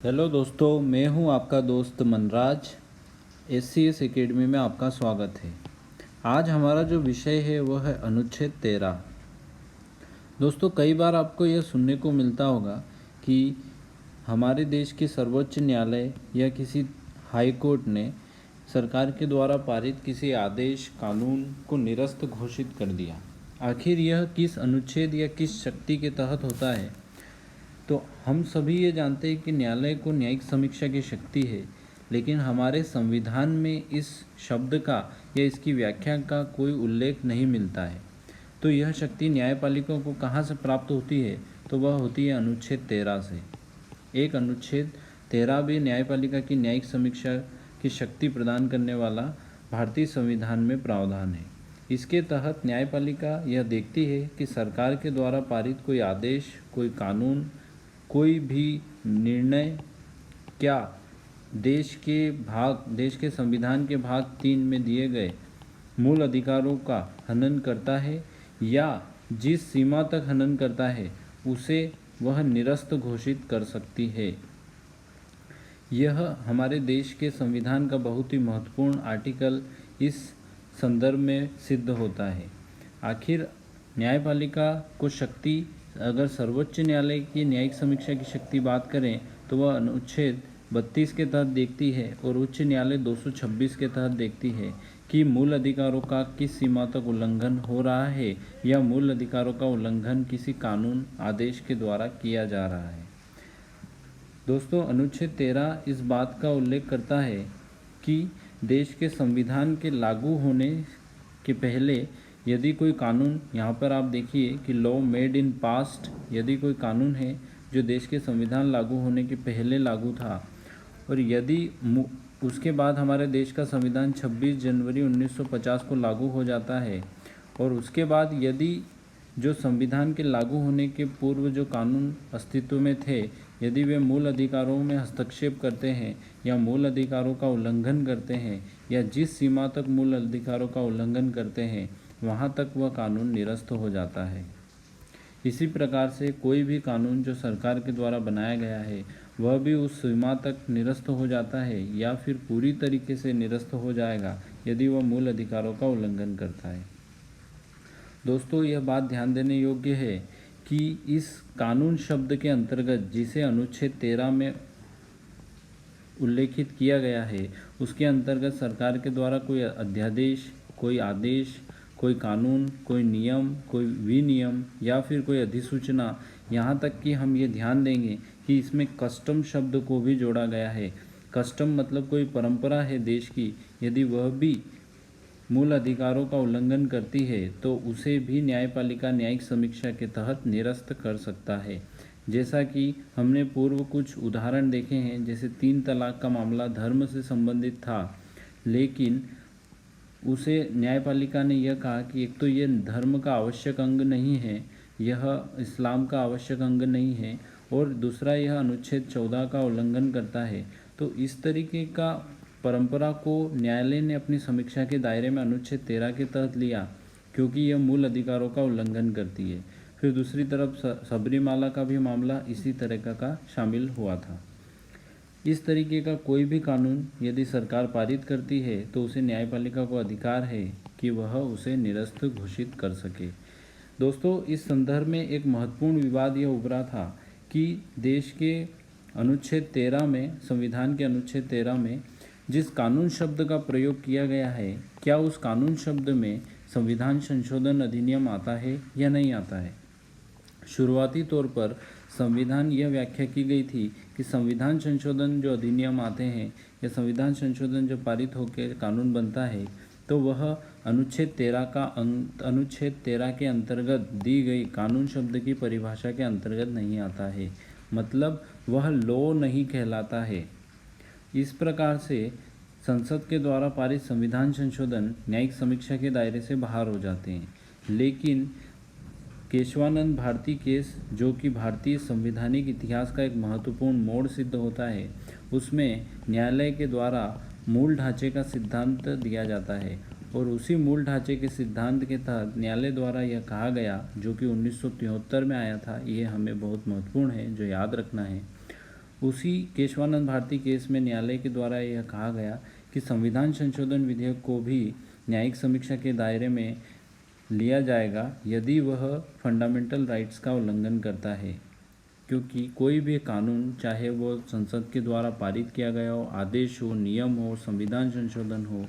Hello दोस्तों, मैं हूं आपका दोस्त मनराज। SCS एकेडमी में आपका स्वागत है। आज हमारा जो विषय है वह है अनुच्छेद 13। दोस्तों, कई बार आपको यह सुनने को मिलता होगा कि हमारे देश के सर्वोच्च न्यायालय या किसी हाई कोर्ट ने सरकार के द्वारा पारित किसी आदेश कानून को निरस्त घोषित कर दिया। आखिर यह किस अनुच्छेद या किस शक्ति के तहत होता है? तो हम सभी ये जानते हैं कि न्यायालय को न्यायिक समीक्षा की शक्ति है, लेकिन हमारे संविधान में इस शब्द का या इसकी व्याख्या का कोई उल्लेख नहीं मिलता है। तो यह शक्ति न्यायपालिका को कहाँ से प्राप्त होती है? तो वह होती है अनुच्छेद 13 से। एक अनुच्छेद 13 भी न्यायपालिका की न्यायिक समीक्षा की शक्ति प्रदान करने वाला भारतीय संविधान में प्रावधान है। इसके तहत न्यायपालिका यह देखती है कि सरकार के द्वारा पारित कोई आदेश, कोई कानून, कोई भी निर्णय क्या देश के संविधान के भाग 3 में दिए गए मूल अधिकारों का हनन करता है, या जिस सीमा तक हनन करता है उसे वह निरस्त घोषित कर सकती है। यह हमारे देश के संविधान का बहुत ही महत्वपूर्ण आर्टिकल इस संदर्भ में सिद्ध होता है। आखिर न्यायपालिका को शक्ति, अगर सर्वोच्च न्यायालय की न्यायिक समीक्षा की शक्ति बात करें तो वह अनुच्छेद 32 के तहत देखती है और उच्च न्यायालय 226 के तहत देखती है कि मूल अधिकारों का किस सीमा तक उल्लंघन हो रहा है या मूल अधिकारों का उल्लंघन किसी कानून आदेश के द्वारा किया जा रहा है। दोस्तों, अनुच्छेद 13 इस बात का उल्लेख करता है कि देश के संविधान के लागू होने के पहले यदि कोई कानून, यहाँ पर आप देखिए कि लॉ मेड इन पास्ट, यदि कोई कानून है जो देश के संविधान लागू होने के पहले लागू था और यदि उसके बाद हमारे देश का संविधान 26 जनवरी 1950 को लागू हो जाता है और उसके बाद यदि जो संविधान के लागू होने के पूर्व जो कानून अस्तित्व में थे, यदि वे मूल अधिकारों में हस्तक्षेप करते हैं या मूल अधिकारों का उल्लंघन करते हैं या जिस सीमा तक मूल अधिकारों का उल्लंघन करते हैं वहाँ तक वह कानून निरस्त हो जाता है। इसी प्रकार से कोई भी कानून जो सरकार के द्वारा बनाया गया है वह भी उस सीमा तक निरस्त हो जाता है या फिर पूरी तरीके से निरस्त हो जाएगा यदि वह मूल अधिकारों का उल्लंघन करता है। दोस्तों, यह बात ध्यान देने योग्य है कि इस कानून शब्द के अंतर्गत जिसे अनुच्छेद 13 में उल्लेखित किया गया है उसके अंतर्गत सरकार के द्वारा कोई अध्यादेश, कोई आदेश, कोई कानून, कोई नियम, कोई विनियम या फिर कोई अधिसूचना, यहाँ तक कि हम ये ध्यान देंगे कि इसमें कस्टम शब्द को भी जोड़ा गया है। कस्टम मतलब कोई परंपरा है देश की, यदि वह भी मूल अधिकारों का उल्लंघन करती है तो उसे भी न्यायपालिका न्यायिक समीक्षा के तहत निरस्त कर सकता है। जैसा कि हमने पूर्व कुछ उदाहरण देखे हैं, जैसे 3 तलाक का मामला धर्म से संबंधित था, लेकिन उसे न्यायपालिका ने यह कहा कि एक तो ये धर्म का आवश्यक अंग नहीं है, यह इस्लाम का आवश्यक अंग नहीं है, और दूसरा यह अनुच्छेद 14 का उल्लंघन करता है। तो इस तरीके का परंपरा को न्यायालय ने अपनी समीक्षा के दायरे में अनुच्छेद 13 के तहत लिया क्योंकि यह मूल अधिकारों का उल्लंघन करती है। फिर दूसरी तरफ सबरीमाला का भी मामला इसी तरह का शामिल हुआ था। इस तरीके का कोई भी कानून यदि सरकार पारित करती है तो उसे न्यायपालिका को अधिकार है कि वह उसे निरस्त घोषित कर सके। दोस्तों, इस संदर्भ में एक महत्वपूर्ण विवाद यह उभरा था कि देश के अनुच्छेद 13 में, संविधान के अनुच्छेद 13 में जिस कानून शब्द का प्रयोग किया गया है, क्या उस कानून शब्द में संविधान संशोधन अधिनियम आता है या नहीं आता है। शुरुआती तौर पर संविधान यह व्याख्या की गई थी कि संविधान संशोधन जो अधिनियम आते हैं या संविधान संशोधन जो पारित होकर कानून बनता है तो वह अनुच्छेद 13 के अंतर्गत दी गई कानून शब्द की परिभाषा के अंतर्गत नहीं आता है, मतलब वह लॉ नहीं कहलाता है। इस प्रकार से संसद के द्वारा पारित संविधान संशोधन न्यायिक समीक्षा के दायरे से बाहर हो जाते हैं। लेकिन केशवानंद भारती केस, जो कि भारतीय संवैधानिक इतिहास का एक महत्वपूर्ण मोड़ सिद्ध होता है, उसमें न्यायालय के द्वारा मूल ढांचे का सिद्धांत दिया जाता है और उसी मूल ढांचे के सिद्धांत के तहत न्यायालय द्वारा यह कहा गया, जो कि 1973 में आया था, ये हमें बहुत महत्वपूर्ण है, जो याद रखना है। उसी केशवानंद भारती केस में न्यायालय के द्वारा यह कहा गया कि संविधान संशोधन विधेयक को भी न्यायिक समीक्षा के दायरे में लिया जाएगा यदि वह फंडामेंटल राइट्स का उल्लंघन करता है, क्योंकि कोई भी कानून, चाहे वो संसद के द्वारा पारित किया गया हो, आदेश हो, नियम हो, संविधान संशोधन हो,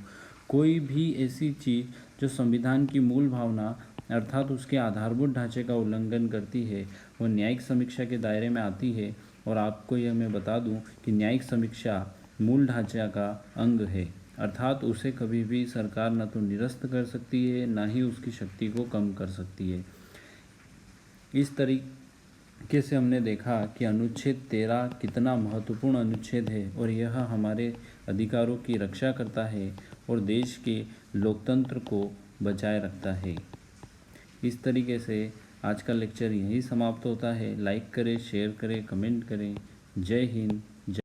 कोई भी ऐसी चीज़ जो संविधान की मूल भावना अर्थात उसके आधारभूत ढांचे का उल्लंघन करती है, वो न्यायिक समीक्षा के दायरे में आती है। और आपको यह मैं बता दूं कि न्यायिक समीक्षा मूल ढांचे का अंग है, अर्थात उसे कभी भी सरकार न तो निरस्त कर सकती है, ना ही उसकी शक्ति को कम कर सकती है। इस तरीके से हमने देखा कि अनुच्छेद 13 कितना महत्वपूर्ण अनुच्छेद है और यह हमारे अधिकारों की रक्षा करता है और देश के लोकतंत्र को बचाए रखता है। इस तरीके से आज का लेक्चर यहीं समाप्त होता है। लाइक करें, शेयर करें, कमेंट करें। जय हिंद।